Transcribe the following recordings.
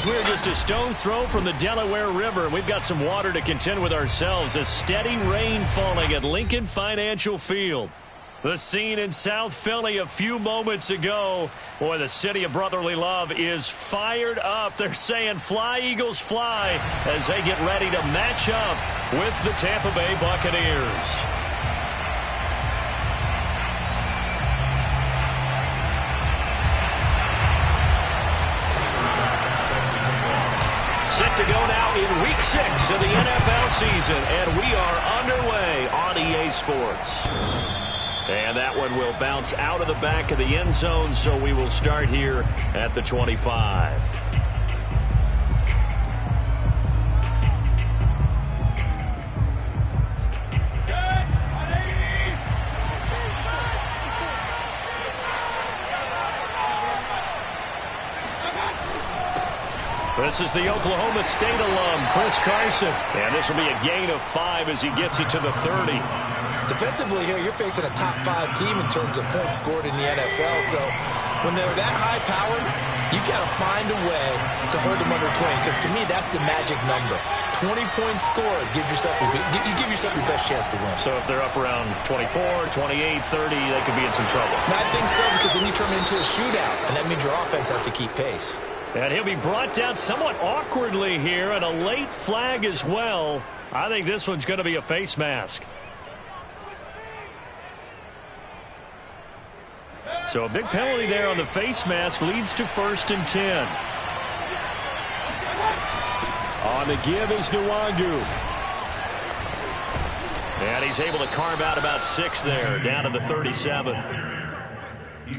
We're just a stone's throw from the Delaware River, and we've got some water to contend with ourselves. A steady rain falling at Lincoln Financial Field. The scene in South Philly a few moments ago. Boy, the city of brotherly love is fired up. They're saying fly, Eagles, fly, as they get ready to match up with the Tampa Bay Buccaneers. Set to go now in Week 6 of the NFL season, and we are underway on EA Sports. And that one will bounce out of the back of the end zone, so we will start here at the 25. This is the Oklahoma State alum, Chris Carson. And this will be a gain of 5 as he gets it to the 30. Defensively here, you're facing a top 5 team in terms of points scored in the NFL. So when they're that high powered, you got to find a way to hold them under 20. Because to me, that's the magic number. 20 points scored gives yourself you give yourself your best chance to win. So if they're up around 24, 28, 30, they could be in some trouble. I think so, because then you turn it into a shootout, and that means your offense has to keep pace. And he'll be brought down somewhat awkwardly here, and a late flag as well. I think this one's going to be a face mask. So a big penalty there on the face mask leads to 1st and 10. On the give is Nwangu. And he's able to carve out about 6 there, down to the 37.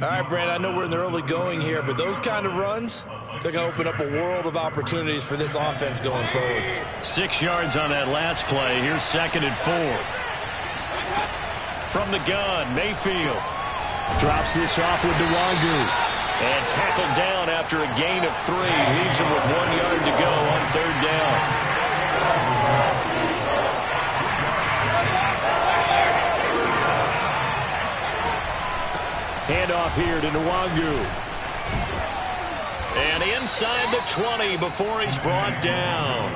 All right, Brand, I know we're in the early going here, but those kind of runs, they're going to open up a world of opportunities for this offense going forward. 6 yards on that last play. Here's 2nd and 4. From the gun, Mayfield drops this off with Nwangu. And tackled down after a gain of 3. Leaves him with 1 yard to go on 3rd down. Handoff here to Nwangu. And inside the 20 before he's brought down.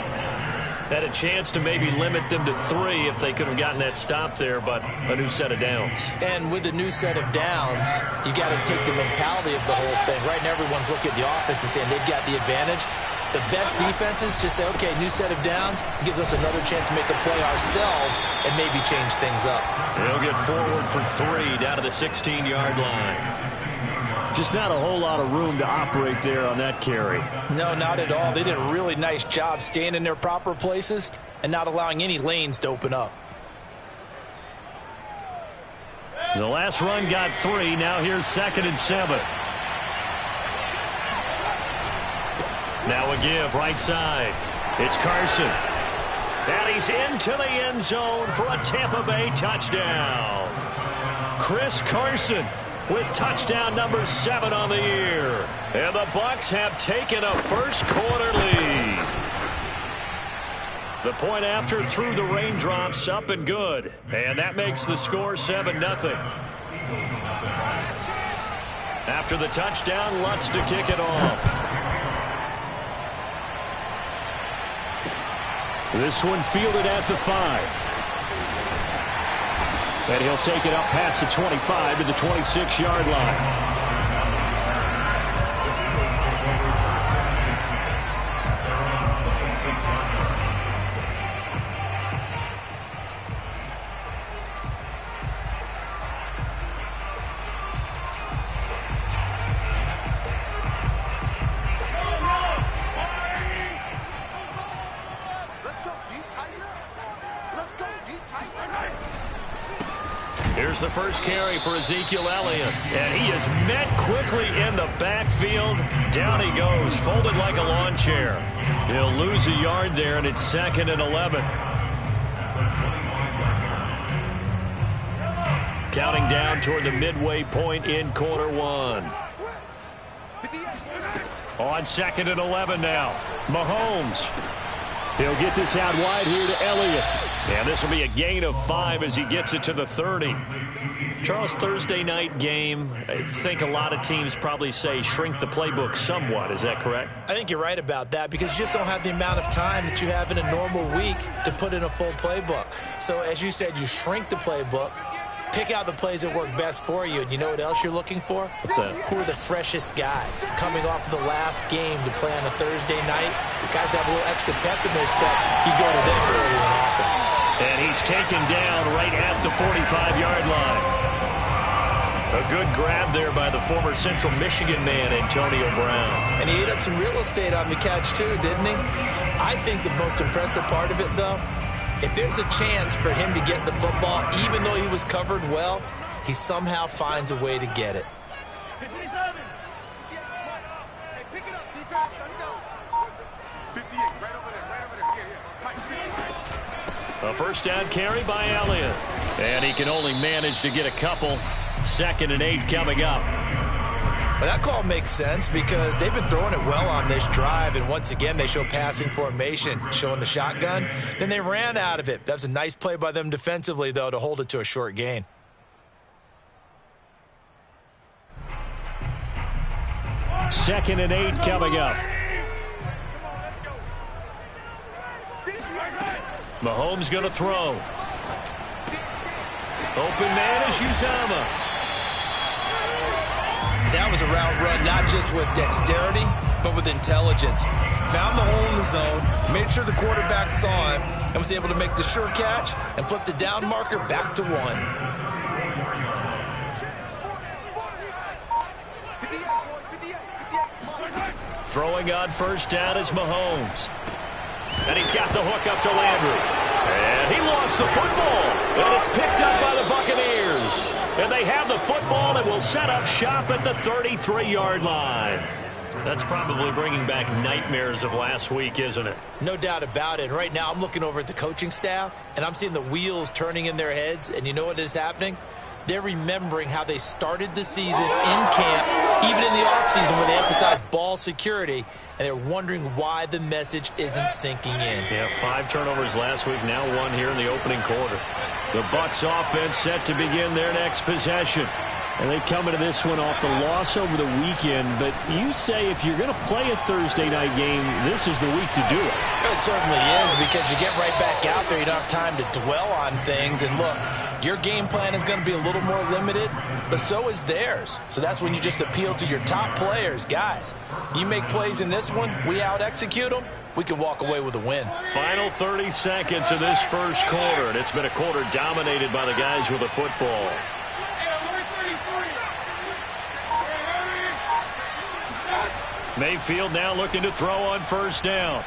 Had a chance to maybe limit them to 3 if they could have gotten that stop there, but a new set of downs. And with the new set of downs, you got to take the mentality of the whole thing. Right now, everyone's looking at the offense and saying they've got the advantage. The best defenses just say, okay, new set of downs gives us another chance to make a play ourselves and maybe change things up. They'll get forward for 3 down to the 16-yard line. Just not a whole lot of room to operate there on that carry. No, not at all. They did a really nice job staying in their proper places and not allowing any lanes to open up. The last run got 3. Now here's 2nd and 7. Now a give right side. It's Carson. And he's into the end zone for a Tampa Bay touchdown. Chris Carson with touchdown number 7 on the year. And the Bucs have taken a first-quarter lead. The point after through the raindrops, up and good. And that makes the score 7-0. After the touchdown, Lutz to kick it off. This one fielded at the 5. And he'll take it up past the 25 to the 26-yard line. Here's the first carry for Ezekiel Elliott. And he is met quickly in the backfield. Down he goes, folded like a lawn chair. He'll lose a yard there, and it's 2nd and 11. Counting down toward the midway point in quarter 1. On 2nd and 11 now. Mahomes He'll get this out wide here to Elliott. And this will be a gain of 5 as he gets it to the 30. Charles, Thursday night game, I think a lot of teams probably say shrink the playbook somewhat. Is that correct? I think you're right about that because you just don't have the amount of time that you have in a normal week to put in a full playbook. So as you said, you shrink the playbook, pick out the plays that work best for you, and you know what else you're looking for? What's that? Who are the freshest guys coming off of the last game to play on a Thursday night? The guys have a little extra pep in their step. You go to them early and often. And he's taken down right at the 45-yard line. A good grab there by the former Central Michigan man, Antonio Brown. And he ate up some real estate on the catch, too, didn't he? I think the most impressive part of it, though, if there's a chance for him to get the football, even though he was covered well, he somehow finds a way to get it. A first down carry by Elliott. And he can only manage to get a couple. 2nd and 8 coming up. Well, that call makes sense because they've been throwing it well on this drive, and once again they show passing formation, showing the shotgun. Then they ran out of it. That was a nice play by them defensively, though, to hold it to a short gain. Second and 8 coming up. Mahomes going to throw. Open man is Uzama. That was a route run not just with dexterity, but with intelligence. Found the hole in the zone, made sure the quarterback saw him, and was able to make the sure catch and flip the down marker back to 1. Throwing on first down is Mahomes. And he's got the hook up to Landry. And he lost the football. And it's picked up by the Buccaneers. And they have the football and will set up shop at the 33-yard line. That's probably bringing back nightmares of last week, isn't it? No doubt about it. Right now I'm looking over at the coaching staff, and I'm seeing the wheels turning in their heads. And you know what is happening? They're remembering how they started the season in camp, even in the offseason where they emphasized ball security, and they're wondering why the message isn't sinking in. Yeah, 5 turnovers last week, now 1 here in the opening quarter. The Bucs offense set to begin their next possession. And they come into this one off the loss over the weekend, but you say if you're going to play a Thursday night game, this is the week to do it. It certainly is, because you get right back out there. You don't have time to dwell on things. And look, your game plan is going to be a little more limited, but so is theirs. So that's when you just appeal to your top players. Guys, you make plays in this one, we out-execute them, we can walk away with a win. Final 30 seconds of this first quarter, and it's been a quarter dominated by the guys with the football. Mayfield now looking to throw on first down.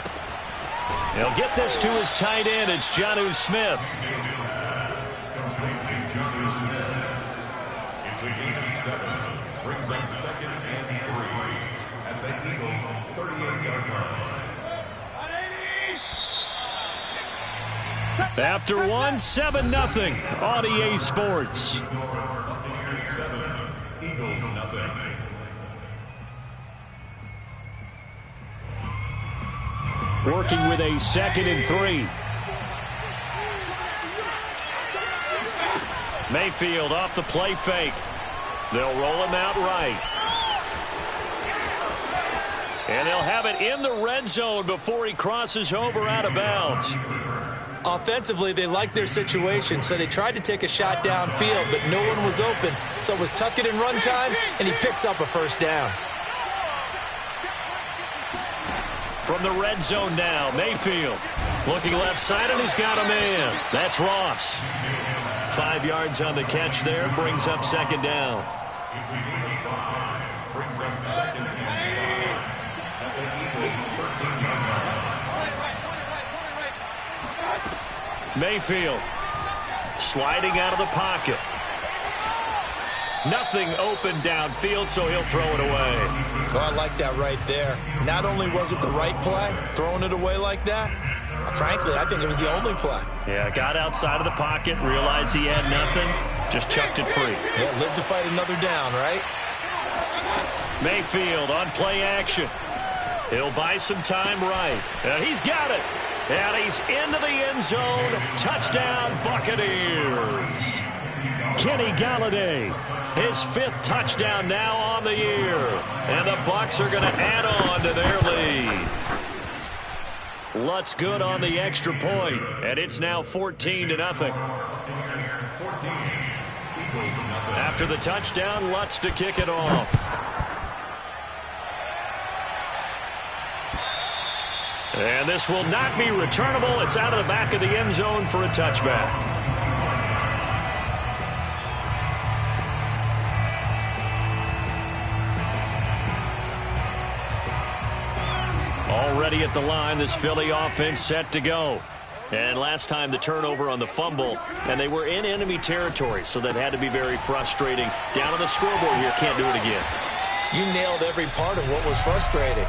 He'll get this to his tight end. It's Jonnu Smith. It's a gain of 7. Brings up 2nd and 3 at the Eagles' 38-yard line. After 1, 7-0 on EA Sports. 7, Eagles nothing. Working with a 2nd and 3. Mayfield off the play fake. They'll roll him out right. And they'll have it in the red zone before he crosses over out of bounds. Offensively, they liked their situation, so they tried to take a shot downfield, but no one was open. So it was tuck it in run time, and he picks up a first down. From the red zone now, Mayfield looking left side, and he's got a man. That's Ross. 5 yards on the catch there, brings up 2nd down. Brings up 2nd and 5 at the Eagles' 13-yard line. Mayfield sliding out of the pocket. Nothing open downfield, so he'll throw it away. Oh, I like that right there. Not only was it the right play, throwing it away like that, frankly, I think it was the only play. Yeah, got outside of the pocket, realized he had nothing, just chucked it free. Yeah, live to fight another down, right? Mayfield on play action. He'll buy some time right. And he's got it. And he's into the end zone. Touchdown, Buccaneers. Kenny Galladay, his 5th touchdown now on the year. And the Bucs are going to add on to their lead. Lutz good on the extra point, and it's now 14-0. After the touchdown, Lutz to kick it off. And this will not be returnable. It's out of the back of the end zone for a touchback. Already at the line, this Philly offense set to go. And last time the turnover on the fumble, and they were in enemy territory, so that had to be very frustrating. Down on the scoreboard here, can't do it again. You nailed every part of what was frustrating.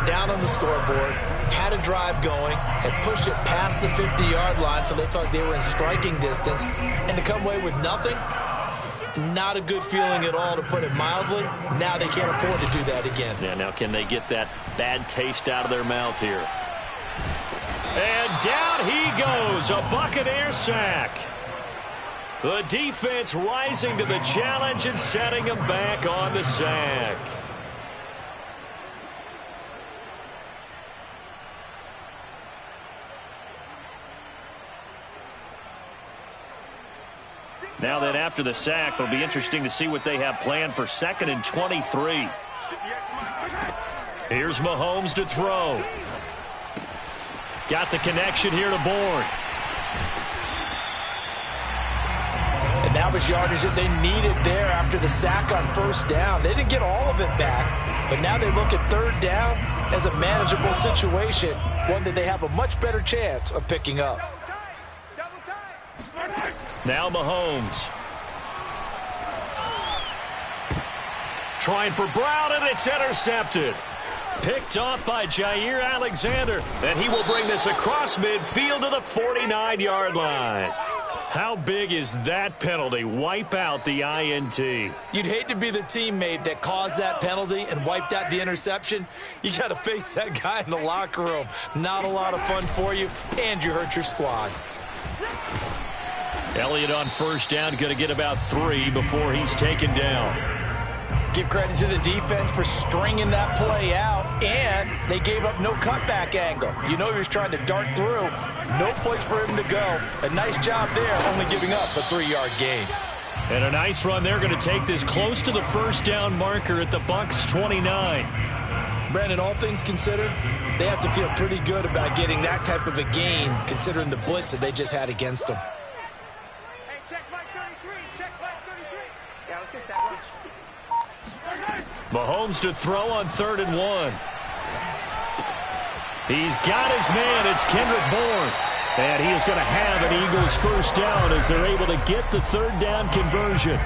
Down on the scoreboard, had a drive going, had pushed it past the 50-yard line, so they thought they were in striking distance, and to come away with nothing, not a good feeling at all, to put it mildly. Now they can't afford to do that again. Yeah, now can they get that bad taste out of their mouth here? And down he goes, a Buccaneer sack. The defense rising to the challenge and setting him back on the sack. Now that after the sack, it'll be interesting to see what they have planned for 2nd and 23. Here's Mahomes to throw. Got the connection here to Bourne. And that was yardage that they needed there after the sack on 1st down. They didn't get all of it back, but now they look at 3rd down as a manageable situation, one that they have a much better chance of picking up. Now Mahomes. Trying for Brown, and it's intercepted. Picked off by Jair Alexander, and he will bring this across midfield to the 49-yard line. How big is that penalty? Wipe out the INT. You'd hate to be the teammate that caused that penalty and wiped out the interception. You got to face that guy in the locker room. Not a lot of fun for you, and you hurt your squad. Elliott on 1st down, going to get about 3 before he's taken down. Give credit to the defense for stringing that play out, and they gave up no cutback angle. You know he was trying to dart through. No place for him to go. A nice job there, only giving up a 3-yard gain. And a nice run. They're going to take this close to the 1st down marker at the Bucs 29. Brandon, all things considered, they have to feel pretty good about getting that type of a gain, considering the blitz that they just had against them. Hey, check Mike 33. Check Mike 33. Yeah, let's get sack lunch. Mahomes to throw on 3rd and 1. He's got his man. It's Kendrick Bourne. And he is going to have an Eagles 1st down as they're able to get the 3rd down conversion.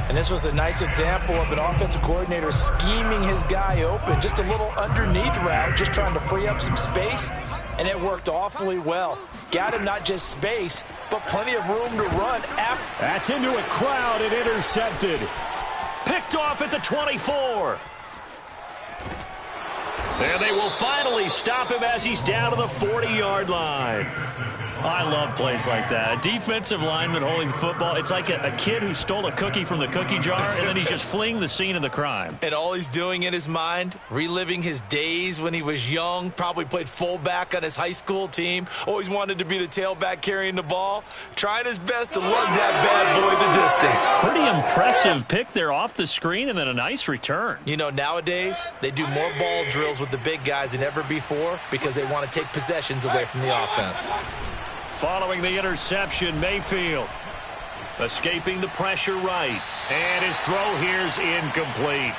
And this was a nice example of an offensive coordinator scheming his guy open. Just a little underneath route, just trying to free up some space. And it worked awfully well. Got him not just space, but plenty of room to run. That's into a crowd and intercepted. Picked off at the 24. And they will finally stop him as he's down to the 40-yard line. I love plays like that. A defensive lineman holding the football. It's like a kid who stole a cookie from the cookie jar, and then he's just fleeing the scene of the crime. And all he's doing in his mind, reliving his days when he was young, probably played fullback on his high school team, always wanted to be the tailback carrying the ball, trying his best to lug that bad boy the distance. Pretty impressive pick there off the screen, and then a nice return. You know, nowadays, they do more ball drills with the big guys than ever before because they want to take possessions away from the offense. Following the interception, Mayfield escaping the pressure right. And his throw here's incomplete.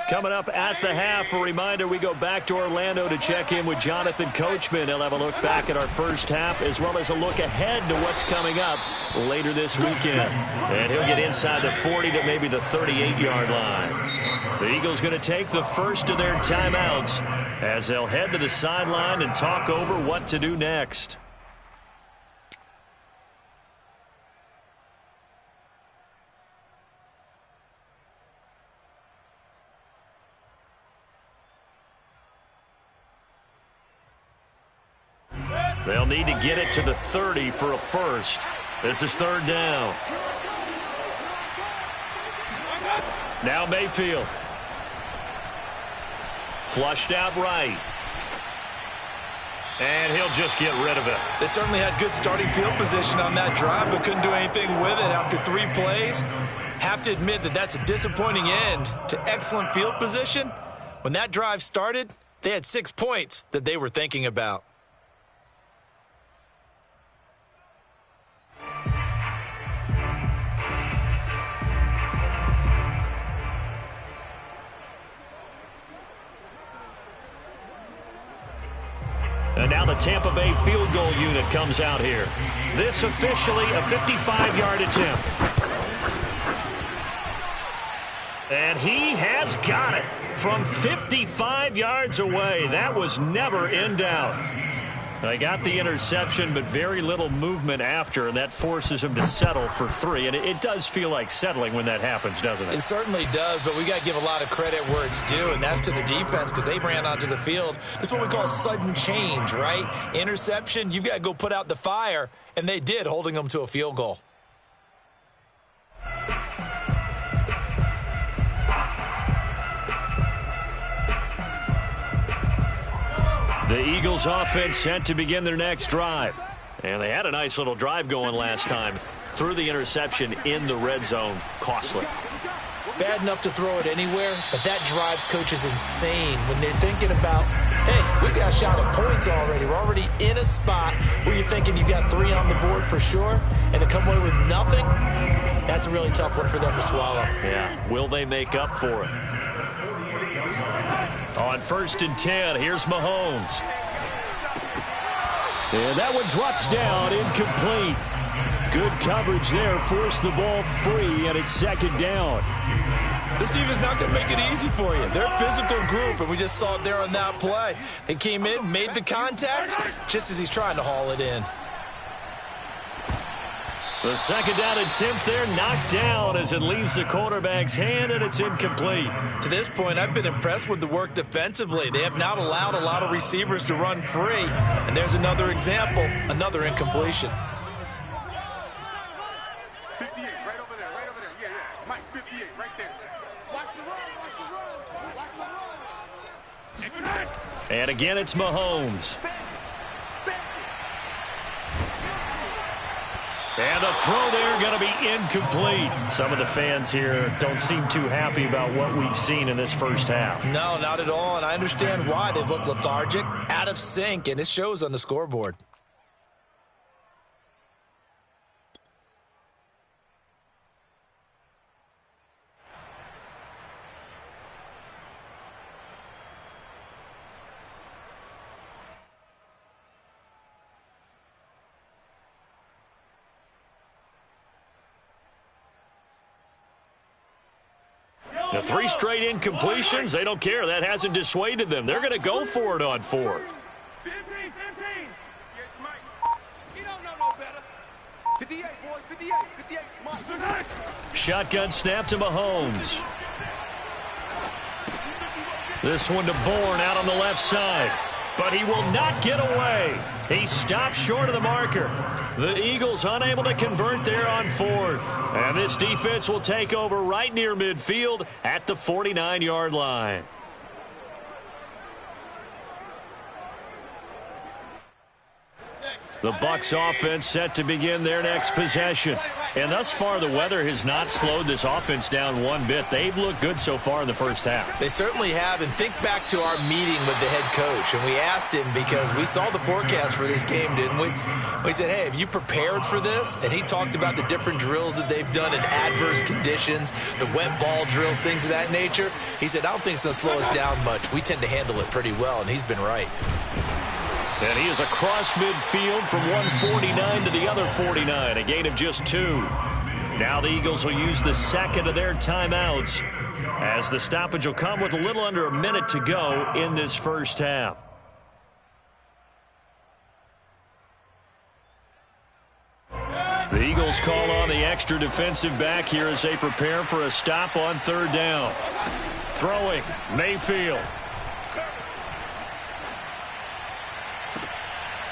Coming up at the half, a reminder, we go back to Orlando to check in with Jonathan Coachman. He'll have a look back at our first half as well as a look ahead to what's coming up later this weekend. And he'll get inside the 40 to maybe the 38-yard line. The Eagles going to take the first of their timeouts as they'll head to the sideline and talk over what to do next. They'll need to get it to the 30 for a first. This is third down. Now Mayfield. Flushed out right. And he'll just get rid of it. They certainly had good starting field position on that drive, but couldn't do anything with it after 3 plays. Have to admit that that's a disappointing end to excellent field position. When that drive started, they had 6 points that they were thinking about. And now the Tampa Bay field goal unit comes out here. This officially a 55-yard attempt. And he has got it from 55 yards away. That was never in doubt. They got the interception, but very little movement after, and that forces him to settle for 3. And it does feel like settling when that happens, doesn't it? It certainly does, but we got to give a lot of credit where it's due, and that's to the defense because they ran onto the field. This is what we call sudden change, right? Interception, you've got to go put out the fire, and they did, holding them to a field goal. The Eagles offense set to begin their next drive. And they had a nice little drive going last time. Threw the interception in the red zone. Costly. Bad enough to throw it anywhere, but that drives coaches insane when they're thinking about, hey, we got a shot at points already. We're already in a spot where you're thinking you got 3 on the board for sure, and to come away with nothing, that's a really tough one for them to swallow. Yeah, will they make up for it? On 1st and 10, here's Mahomes. And that one drops down, incomplete. Good coverage there, forced the ball free, and it's 2nd down. This team is not going to make it easy for you. They're a physical group, and we just saw it there on that play. They came in, made the contact, just as he's trying to haul it in. The 2nd down attempt there knocked down as it leaves the quarterback's hand, and it's incomplete. To this point, I've been impressed with the work defensively. They have not allowed a lot of receivers to run free. And there's another example, another incompletion. 58, right over there, right over there. Yeah, yeah. Mike, 58, right there. Watch the run, watch the run, watch the run. And again, it's Mahomes. And the throw there going to be incomplete. Some of the fans here don't seem too happy about what we've seen in this first half. No, not at all, and I understand why. They've looked lethargic, out of sync, and it shows on the scoreboard. The 3 straight incompletions, they don't care. That hasn't dissuaded them. They're going to go for it on 4th. 15. Yes, Mike. You don't know no better. 58, boys, 58, Mike. Shotgun snap to Mahomes. This one to Bourne out on the left side. But he will not get away. He stopped short of the marker. The Eagles unable to convert there on 4th. And this defense will take over right near midfield at the 49-yard line. The Bucs offense set to begin their next possession. And thus far, the weather has not slowed this offense down one bit. They've looked good so far in the first half. They certainly have, and think back to our meeting with the head coach, and we asked him because we saw the forecast for this game, didn't we? We said, hey, have you prepared for this? And he talked about the different drills that they've done in adverse conditions, the wet ball drills, things of that nature. He said, I don't think it's going to slow us down much. We tend to handle it pretty well, and he's been right. And he is across midfield from 149 to the other 49, a gain of just 2. Now the Eagles will use the second of their timeouts as the stoppage will come with a little under a minute to go in this first half. The Eagles call on the extra defensive back here as they prepare for a stop on 3rd down. Throwing, Mayfield.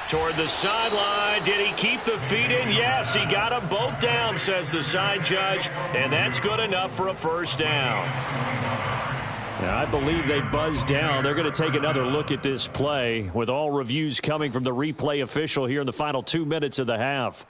Toward the sideline. Did he keep the feet in? Yes, he got them both down, says the side judge. And that's good enough for a first down. Now, I believe they buzzed down. They're going to take another look at this play with all reviews coming from the replay official here in the final 2 minutes of the half.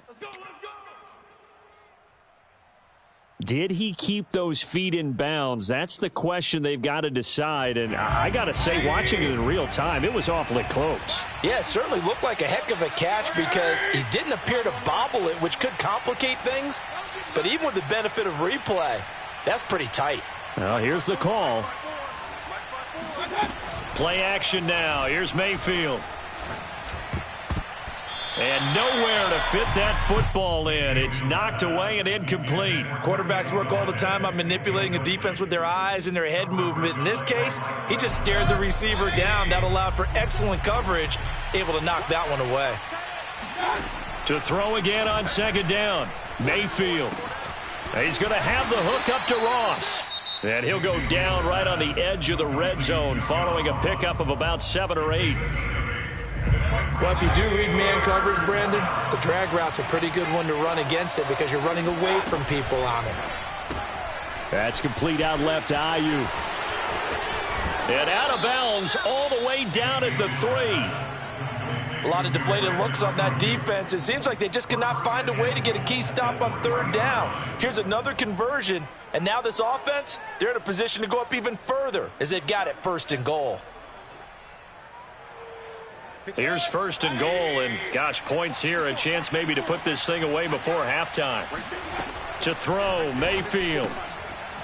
Did he keep those feet in bounds? That's the question they've got to decide. And I got to say, watching it in real time, it was awfully close. Yeah, it certainly looked like a heck of a catch because he didn't appear to bobble it, which could complicate things. But even with the benefit of replay, that's pretty tight. Well, here's the call. Play action now. Here's Mayfield. And nowhere to fit that football in. It's knocked away and incomplete. Quarterbacks work all the time on manipulating a defense with their eyes and their head movement. In this case, he just stared the receiver down. That allowed for excellent coverage, able to knock that one away. To throw again on second down. Mayfield. He's going to have the hook up to Ross. And he'll go down right on the edge of the red zone following a pickup of about 7 or 8. Well, if you do read man coverage, Brandon, the drag route's a pretty good one to run against it because you're running away from people on it. That's complete out left to Ayuk. And out of bounds all the way down at the 3. A lot of deflated looks on that defense. It seems like they just cannot find a way to get a key stop on third down. Here's another conversion, and now this offense, they're in a position to go up even further as they've got it 1st and goal. Here's 1st and goal, and gosh, points here, a chance maybe to put this thing away before halftime. To throw, Mayfield.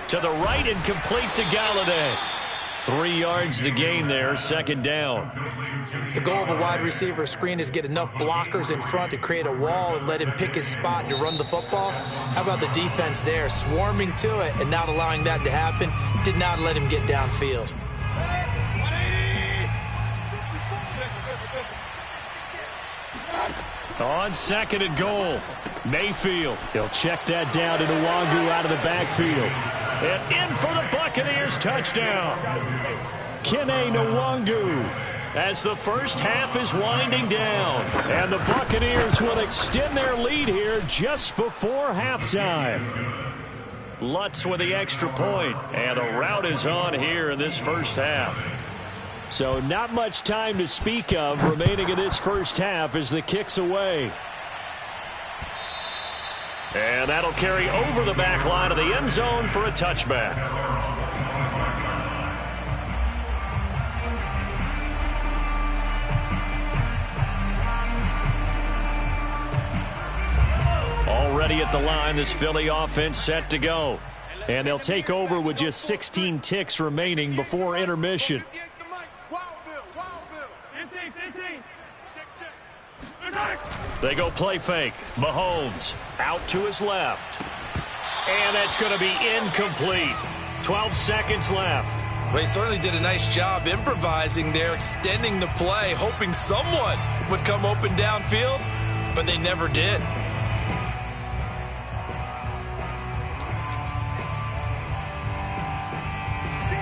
To the right and complete to Galladay. 3 yards the gain there, 2nd down. The goal of a wide receiver screen is get enough blockers in front to create a wall and let him pick his spot to run the football. How about the defense there, swarming to it and not allowing that to happen? Did not let him get downfield. On 2nd and goal, Mayfield. He'll check that down to Nwangu out of the backfield. And in for the Buccaneers touchdown. Kene Nwangu as the first half is winding down. And the Buccaneers will extend their lead here just before halftime. Lutz with the extra point, and a rout is on here in this first half. So not much time to speak of remaining in this first half as the kick's away. And that'll carry over the back line of the end zone for a touchback. Already at the line, this Philly offense set to go. And they'll take over with just 16 ticks remaining before intermission. They go play fake. Mahomes out to his left. And that's going to be incomplete. 12 seconds left. Well, he certainly did a nice job improvising there, extending the play, hoping someone would come open downfield, but they never did.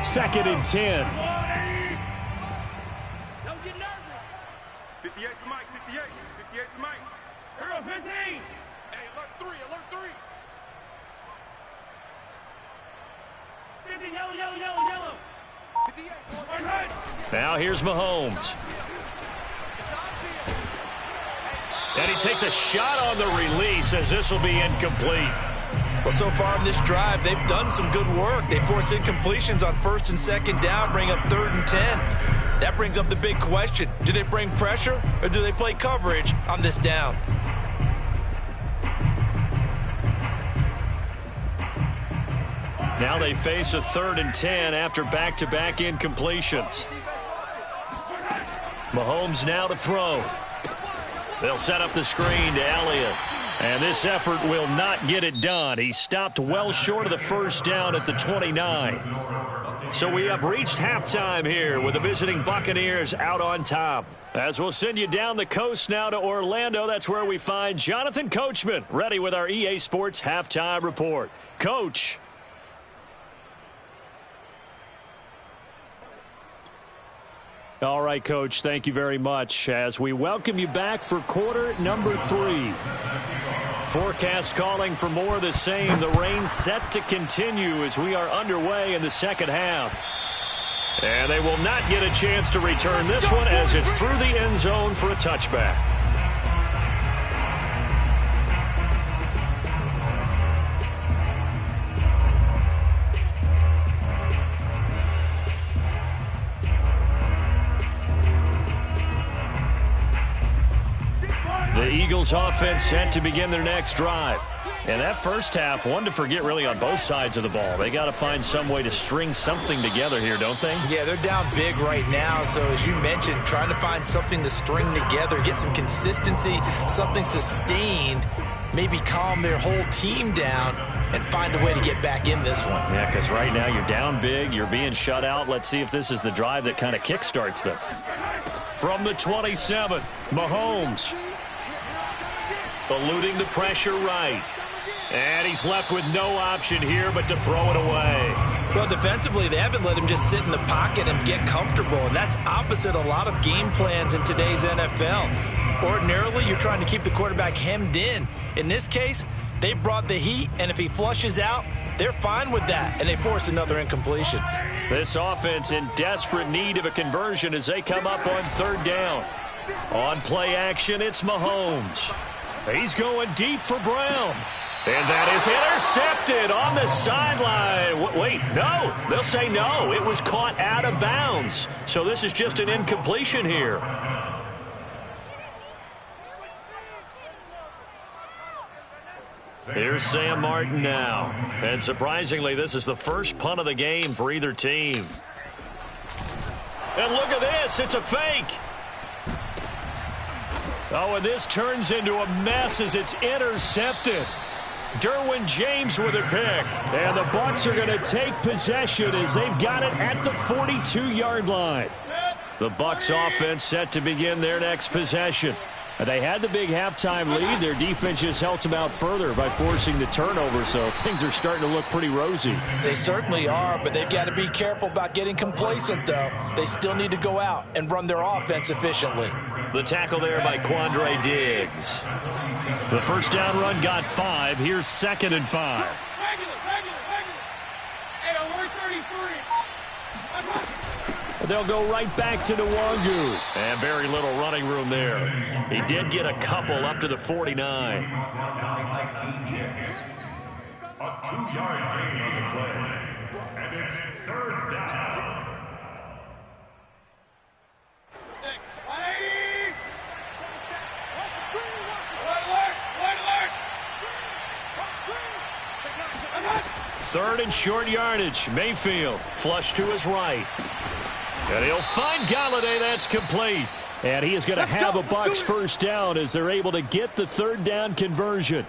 Second and 10. Don't get nervous. 58 for Mike, 58. 58 for Mike. Hero 15. Hey, alert 3, alert 3. 50, yellow, yellow, yellow, yellow. 58. Right. Now here's Mahomes. And he takes a shot on the release as this will be incomplete. Well, so far in this drive, they've done some good work. They force incompletions on 1st and 2nd down, bring up 3rd and 10. That brings up the big question. Do they bring pressure or do they play coverage on this down? Now they face a 3rd and 10 after back-to-back incompletions. Mahomes now to throw. They'll set up the screen to Elliott. And this effort will not get it done. He stopped well short of the first down at the 29. So we have reached halftime here with the visiting Buccaneers out on top. As we'll send you down the coast now to Orlando, that's where we find Jonathan Coachman ready with our EA Sports Halftime Report. Coach. All right, Coach, thank you very much as we welcome you back for quarter number 3. Forecast calling for more of the same. The rain set to continue as we are underway in the second half. And they will not get a chance to return this one as it's through the end zone for a touchback. The Eagles offense set to begin their next drive. And that first half, one to forget really on both sides of the ball. They got to find some way to string something together here, don't they? Yeah, they're down big right now. So as you mentioned, trying to find something to string together, get some consistency, something sustained, maybe calm their whole team down and find a way to get back in this one. Yeah, because right now you're down big, you're being shut out. Let's see if this is the drive that kind of kickstarts them. From the 27, Mahomes. Eluding the pressure right. And he's left with no option here but to throw it away. Well, defensively, they haven't let him just sit in the pocket and get comfortable, and that's opposite a lot of game plans in today's NFL. Ordinarily, you're trying to keep the quarterback hemmed in. In this case, they brought the heat, and if he flushes out, they're fine with that, and they force another incompletion. This offense in desperate need of a conversion as they come up on third down. On play action, it's Mahomes. He's going deep for Brown. And that is intercepted on the sideline. Wait, no. They'll say no. It was caught out of bounds. So this is just an incompletion here. Here's Sam Martin now. And surprisingly, this is the first punt of the game for either team. And look at this. It's a fake. Oh, and this turns into a mess as it's intercepted. Derwin James with a pick. And the Bucs are going to take possession as they've got it at the 42-yard line. The Bucs offense set to begin their next possession. They had the big halftime lead. Their defense just helped them out further by forcing the turnover, so things are starting to look pretty rosy. They certainly are, but they've got to be careful about getting complacent, though. They still need to go out and run their offense efficiently. The tackle there by Quandre Diggs. The first down run got 5. Here's 2nd and 5. They'll go right back to Nwangu. And very little running room there. He did get a couple up to the 49. A 2-yard gain on the play. And it's third down. Third and short yardage. Mayfield flush to his right. And he'll find Galladay. That's complete. And he is going to have a Bucs first down as they're able to get the third down conversion.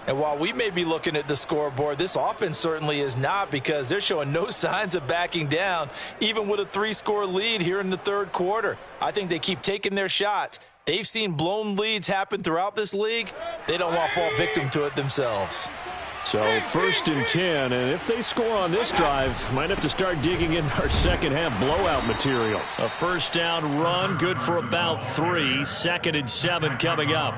And while we may be looking at the scoreboard, this offense certainly is not, because they're showing no signs of backing down, even with a 3-score lead here in the third quarter. I think they keep taking their shots. They've seen blown leads happen throughout this league. They don't want to fall victim to it themselves. So 1st and 10, and if they score on this drive, might have to start digging in our second half blowout material. A first down run, good for about 3. 2nd and 7 coming up.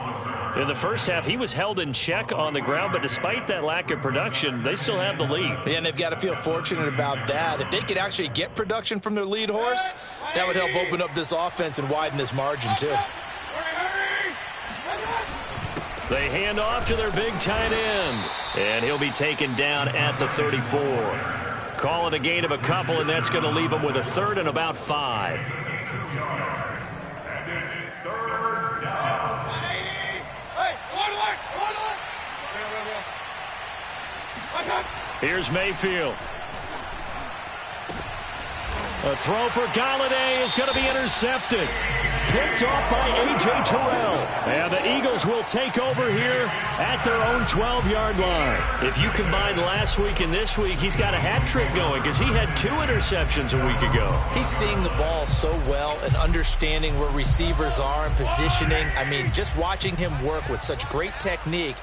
In the first half, he was held in check on the ground, but despite that lack of production, they still have the lead. Yeah, and they've got to feel fortunate about that. If they could actually get production from their lead horse, that would help open up this offense and widen this margin too. They hand off to their big tight end. And he'll be taken down at the 34. Call it a gain of a couple, and that's going to leave him with a 3rd and about 5. 2 yards. And it's third down. Here's Mayfield. A throw for Galladay is going to be intercepted. Picked off by A.J. Terrell. And the Eagles will take over here at their own 12-yard line. If you combine last week and this week, he's got a hat trick going because he had 2 interceptions a week ago. He's seeing the ball so well and understanding where receivers are and positioning. I mean, just watching him work with such great technique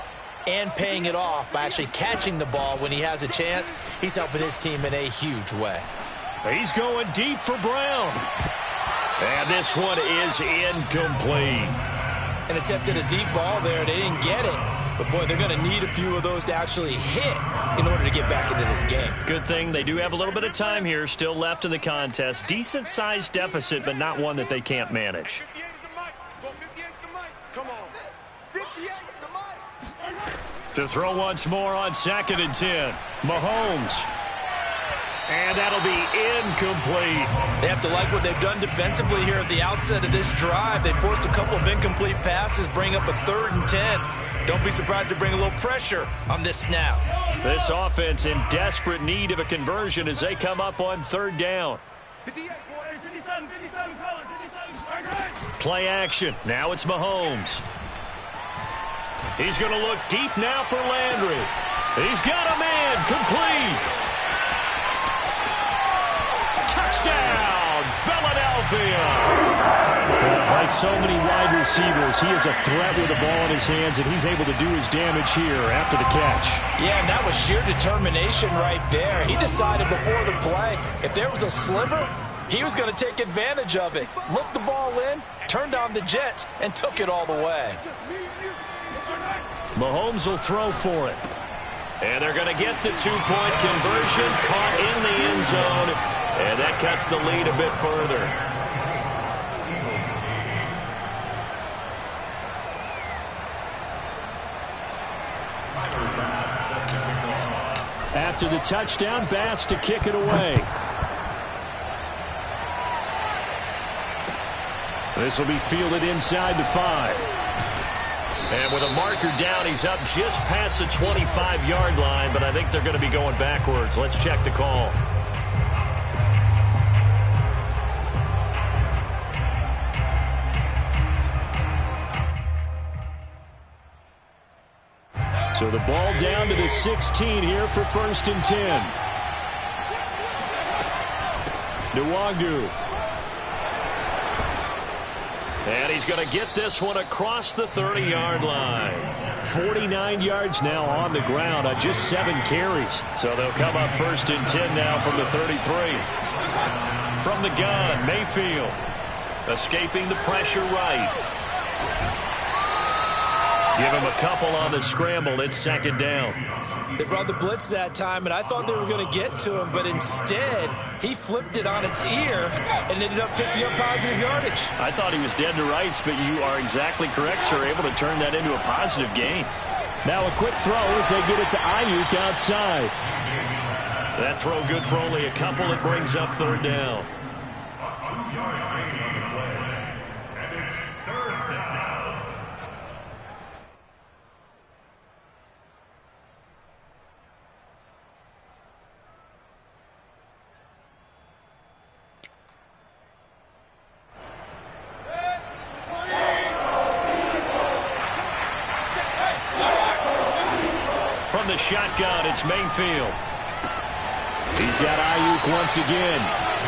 and paying it off by actually catching the ball when he has a chance, he's helping his team in a huge way. He's going deep for Brown. And this one is incomplete. And attempted a deep ball there. They didn't get it. But, boy, they're going to need a few of those to actually hit in order to get back into this game. Good thing they do have a little bit of time here still left in the contest. Decent-sized deficit, but not one that they can't manage. 58 is the mic. Go 58 is the mic. Come on. 58 is the mic. To throw once more on 2nd and 10. Mahomes. And that'll be incomplete. They have to like what they've done defensively here at the outset of this drive. They forced a couple of incomplete passes, bring up a 3rd and 10. Don't be surprised to bring a little pressure on this snap. This offense in desperate need of a conversion as they come up on 3rd down. 58, boy. 57, 57, colors, 57. Play action. Now it's Mahomes. He's going to look deep now for Landry. He's got a man. Complete. Touchdown, Philadelphia. Like so many wide receivers, he is a threat with the ball in his hands, and he's able to do his damage here after the catch. Yeah, and that was sheer determination right there. He decided before the play, if there was a sliver, he was going to take advantage of it. Looked the ball in, turned on the Jets, and took it all the way. Mahomes will throw for it. And they're going to get the 2-point conversion, caught in the end zone. And that cuts the lead a bit further. After the touchdown, Bass to kick it away. This will be fielded inside the 5. And with a marker down, he's up just past the 25-yard line, but I think they're going to be going backwards. Let's check the call. So the ball down to the 16 here for 1st and 10. Nwangu. And he's going to get this one across the 30-yard line. 49 yards now on the ground on just 7 carries. So they'll come up 1st and 10 now from the 33. From the gun, Mayfield. Escaping the pressure right. Give him a couple on the scramble. It's 2nd down. They brought the blitz that time, and I thought they were going to get to him, but instead he flipped it on its ear and ended up picking up positive yardage. I thought he was dead to rights, but you are exactly correct, sir. Able to turn that into a positive gain. Now a quick throw as they get it to Ayuk outside. That throw good for only a couple. It brings up 3rd down. A 2-yard gain on the play. And it's 3rd down. From the shotgun, it's Mayfield. He's got Ayuk once again.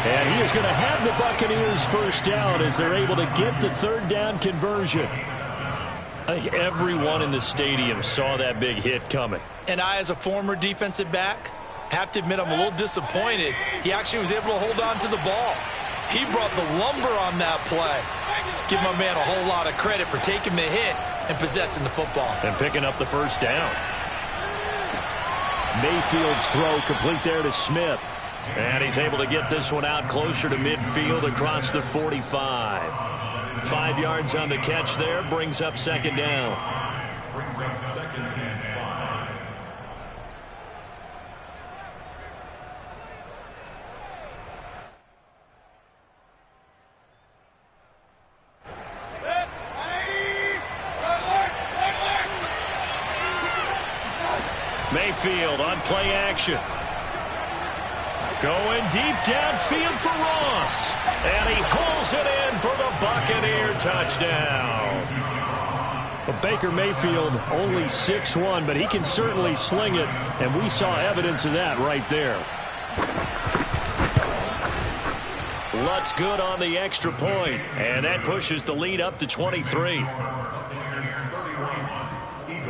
And he is going to have the Buccaneers 1st down as they're able to get the 3rd down conversion. I think everyone in the stadium saw that big hit coming. And I, as a former defensive back, have to admit I'm a little disappointed. He actually was able to hold on to the ball. He brought the lumber on that play. Give my man a whole lot of credit for taking the hit and possessing the football. And picking up the 1st down. Mayfield's throw complete there to Smith. And he's able to get this one out closer to midfield across the 45. 5 yards on the catch there, brings up 2nd down. Brings up 2nd and 5. Mayfield on play action. Going deep downfield for Ross. And he pulls it in for the Buccaneer touchdown. Well, Baker Mayfield only 6'1", but he can certainly sling it, and we saw evidence of that right there. Lutz good on the extra point, and that pushes the lead up to 23.